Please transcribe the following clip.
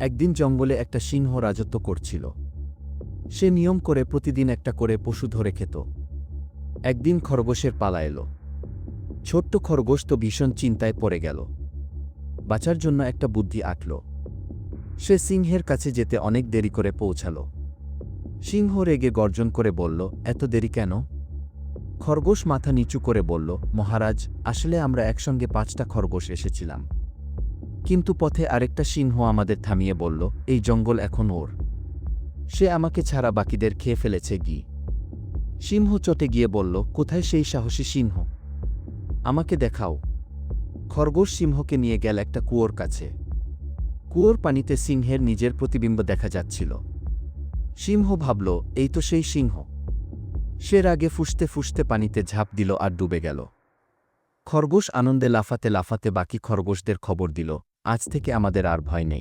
একদিন জঙ্গলে একটা সিংহ রাজত্ব করছিল। সে নিয়ম করে প্রতিদিন একটা করে পশু ধরে খেত। একদিন খরগোশের পালা এলো। ছোট্ট খরগোশ তো ভীষণ চিন্তায় পড়ে গেল। বাঁচার জন্য একটা বুদ্ধি আঁটল। সে সিংহের কাছে যেতে অনেক দেরি করে পৌঁছাল। সিংহ রেগে গর্জন করে বলল, এত দেরি কেন? খরগোশ মাথা নিচু করে বলল, মহারাজ, আসলে আমরা একসঙ্গে 5টা খরগোশ এসেছিলাম। কিন্তু পথে আরেকটা সিংহ আমাদের থামিয়ে বলল, এই জঙ্গল এখন ওর। সে আমাকে ছাড়া বাকিদের খেয়ে ফেলেছে গি। সিংহ চটে গিয়ে বলল, কোথায় সেই সাহসী সিংহ? আমাকে দেখাও। খরগোশ সিংহকে নিয়ে গেল একটা কুয়োর কাছে। কুয়োর পানিতে সিংহের নিজের প্রতিবিম্ব দেখা যাচ্ছিল। সিংহ ভাবল, এই তো সেই সিংহ। সে রাগে ফুঁসতে ফুঁসতে পানিতে ঝাঁপ দিল আর ডুবে গেল। খরগোশ আনন্দে লাফাতে লাফাতে বাকি খরগোশদের খবর দিল, আজ থেকে আমাদের আর ভয় নেই।